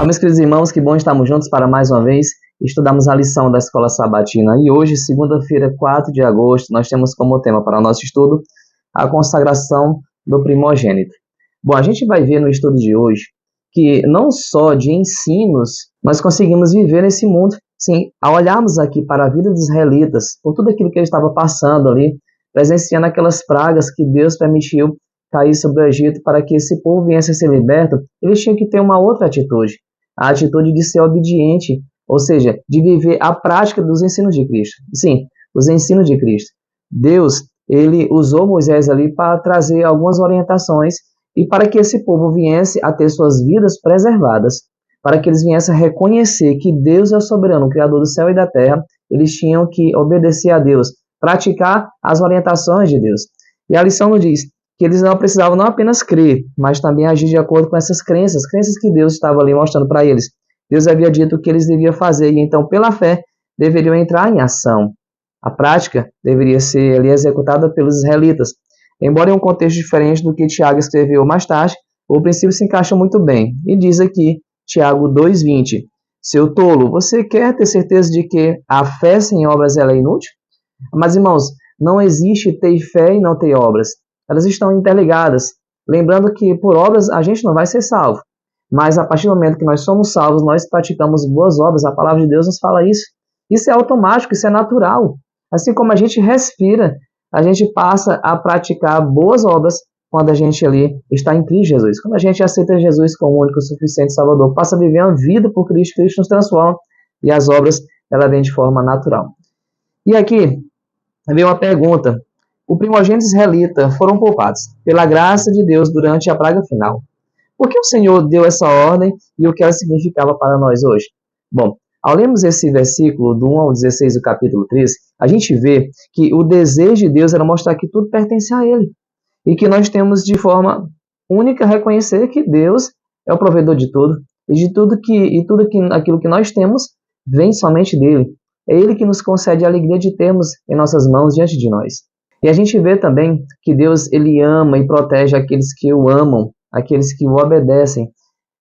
Meus queridos irmãos, que bom estarmos juntos para mais uma vez estudarmos a lição da Escola Sabatina. E hoje, segunda-feira, 4 de agosto, nós temos como tema para o nosso estudo a consagração do primogênito. Bom, a gente vai ver no estudo de hoje que não só de ensinos nós conseguimos viver nesse mundo, sim, ao olharmos aqui para a vida dos israelitas, por tudo aquilo que ele estava passando ali, presenciando aquelas pragas que Deus permitiu cair sobre o Egito para que esse povo viesse a ser liberto, eles tinham que ter uma outra atitude, a atitude de ser obediente, ou seja, de viver a prática dos ensinos de Cristo. Sim, os ensinos de Cristo. Deus, ele usou Moisés ali para trazer algumas orientações e para que esse povo viesse a ter suas vidas preservadas, para que eles viessem a reconhecer que Deus é o soberano, o Criador do céu e da terra. Eles tinham que obedecer a Deus, praticar as orientações de Deus. E a lição nos diz que eles não precisavam não apenas crer, mas também agir de acordo com essas crenças que Deus estava ali mostrando para eles. Deus havia dito o que eles deviam fazer, e então, pela fé, deveriam entrar em ação. A prática deveria ser ali executada pelos israelitas. Embora em um contexto diferente do que Tiago escreveu mais tarde, o princípio se encaixa muito bem. E diz aqui, Tiago 2,20, seu tolo, você quer ter certeza de que a fé sem obras ela é inútil? Mas, irmãos, não existe ter fé e não ter obras. Elas estão interligadas. Lembrando que por obras a gente não vai ser salvo. Mas a partir do momento que nós somos salvos, nós praticamos boas obras. A palavra de Deus nos fala isso. Isso é automático, isso é natural. Assim como a gente respira, a gente passa a praticar boas obras quando a gente ali está em Cristo Jesus. Quando a gente aceita Jesus como o único e suficiente Salvador, passa a viver uma vida por Cristo, Cristo nos transforma e as obras ela vêm de forma natural. E aqui veio uma pergunta. O primogênito israelita foram poupados pela graça de Deus durante a praga final. Por que o Senhor deu essa ordem e o que ela significava para nós hoje? Bom, ao lermos esse versículo do 1 ao 16 do capítulo 13, a gente vê que o desejo de Deus era mostrar que tudo pertence a Ele. E que nós temos de forma única reconhecer que Deus é o provedor de tudo. E de tudo aquilo que nós temos vem somente dEle. É Ele que nos concede a alegria de termos em nossas mãos diante de nós. E a gente vê também que Deus ele ama e protege aqueles que o amam, aqueles que o obedecem.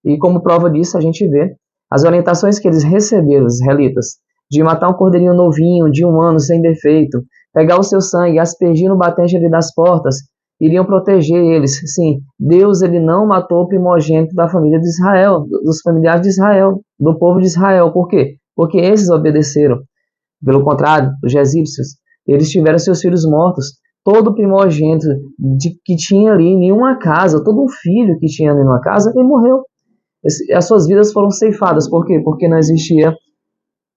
E como prova disso, a gente vê as orientações que eles receberam, os israelitas, de matar um cordeirinho novinho, de 1 ano, sem defeito, pegar o seu sangue e aspergir no batente ali das portas, iriam proteger eles. Sim, Deus ele não matou o primogênito da família de Israel, dos familiares de Israel, do povo de Israel. Por quê? Porque esses obedeceram. Pelo contrário, os egípcios, eles tiveram seus filhos mortos. Todo primogênito que tinha ali em uma casa, todo um filho que tinha ali em uma casa, ele morreu. As suas vidas foram ceifadas. Por quê? Porque não existia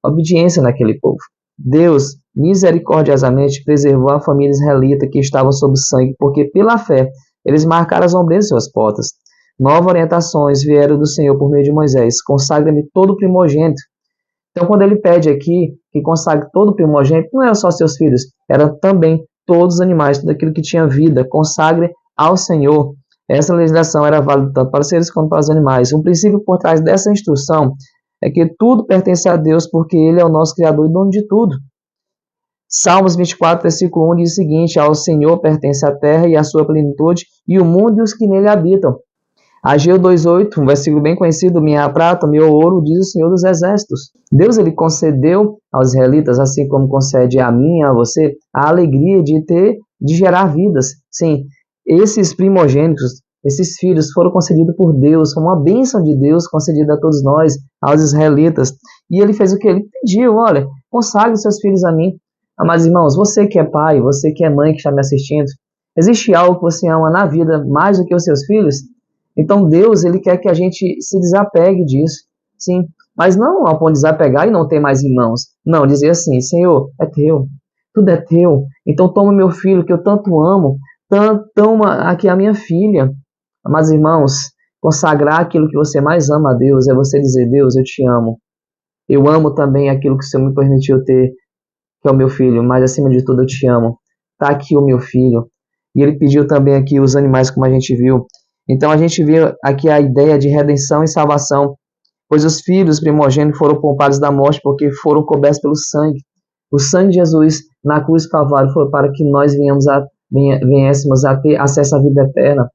obediência naquele povo. Deus, misericordiosamente, preservou a família israelita que estava sob sangue, porque pela fé, eles marcaram as ombreiras de suas portas. Novas orientações vieram do Senhor por meio de Moisés. Consagra-me todo o primogênito. Então, quando ele pede aqui que consagre todo o primogênito, não era só seus filhos, era também todos os animais, tudo aquilo que tinha vida, consagre ao Senhor. Essa legislação era válida tanto para os seres quanto para os animais. Um princípio por trás dessa instrução é que tudo pertence a Deus, porque Ele é o nosso Criador e dono de tudo. Salmos 24, versículo 1 diz o seguinte, ao Senhor pertence a terra e a sua plenitude, e o mundo e os que nele habitam. Ageu 2,8, um versículo bem conhecido, minha prata, meu ouro, diz o Senhor dos Exércitos. Deus ele concedeu aos israelitas, assim como concede a mim e a você, a alegria de gerar vidas. Sim, esses primogênitos, esses filhos foram concedidos por Deus, foi uma bênção de Deus concedida a todos nós, aos israelitas. E ele fez o que? Ele pediu, olha, consagre seus filhos a mim. Amados irmãos, você que é pai, você que é mãe que está me assistindo, existe algo que você ama na vida mais do que os seus filhos? Então Deus ele quer que a gente se desapegue disso, sim, mas não ao ponto de desapegar e não ter mais irmãos. Não, dizer assim, Senhor, é teu, tudo é teu, então toma meu filho que eu tanto amo, toma aqui a minha filha. Mas irmãos, consagrar aquilo que você mais ama a Deus é você dizer, Deus, eu te amo. Eu amo também aquilo que o Senhor me permitiu ter, que é o meu filho, mas acima de tudo eu te amo. Está aqui o meu filho. E ele pediu também aqui os animais, como a gente viu. Então a gente vê aqui a ideia de redenção e salvação, pois os filhos primogênitos foram poupados da morte porque foram cobertos pelo sangue. O sangue de Jesus na cruz do Calvário foi para que nós viéssemos a ter acesso à vida eterna.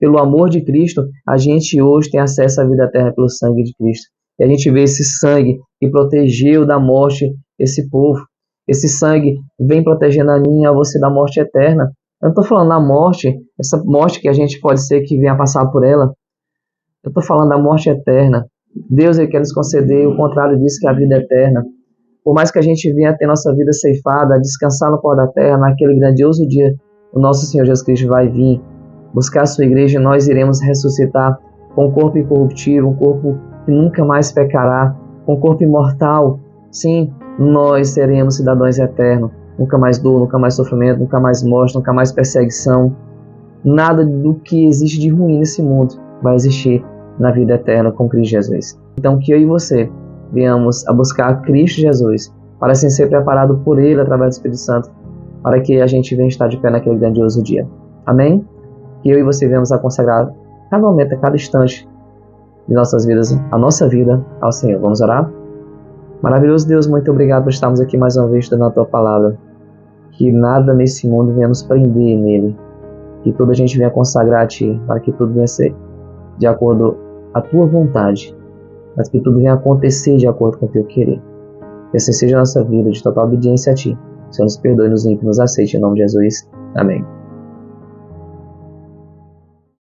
pelo amor de Cristo, a gente hoje tem acesso à vida eterna pelo sangue de Cristo. E a gente vê esse sangue que protegeu da morte esse povo. Esse sangue vem protegendo a mim e a você da morte eterna. Eu não estou falando da morte, essa morte que a gente pode ser que venha passar por ela. Eu estou falando da morte eterna. Deus ele quer nos conceder o contrário disso, que é a vida eterna. Por mais que a gente venha ter nossa vida ceifada, descansar no pó da terra, naquele grandioso dia, o nosso Senhor Jesus Cristo vai vir buscar a sua igreja e nós iremos ressuscitar com um corpo incorruptível, um corpo que nunca mais pecará, com um corpo imortal. Sim, nós seremos cidadãos eternos. Nunca mais dor, nunca mais sofrimento, nunca mais morte, nunca mais perseguição. Nada do que existe de ruim nesse mundo vai existir na vida eterna com Cristo Jesus. Então que eu e você venhamos a buscar Cristo Jesus para assim ser preparado por Ele através do Espírito Santo, para que a gente venha estar de pé naquele grandioso dia. Amém? Que eu e você venhamos a consagrar cada momento, a cada instante de nossas vidas, a nossa vida ao Senhor. Vamos orar? Maravilhoso Deus, muito obrigado por estarmos aqui mais uma vez estudando a Tua Palavra. Que nada nesse mundo venha nos prender nele. Que toda a gente venha consagrar a Ti, para que tudo venha ser de acordo com a Tua vontade, mas que tudo venha acontecer de acordo com o Teu querer. Que assim seja a nossa vida de total obediência a Ti. O Senhor nos perdoe, nos limpe, nos aceite. Em nome de Jesus. Amém.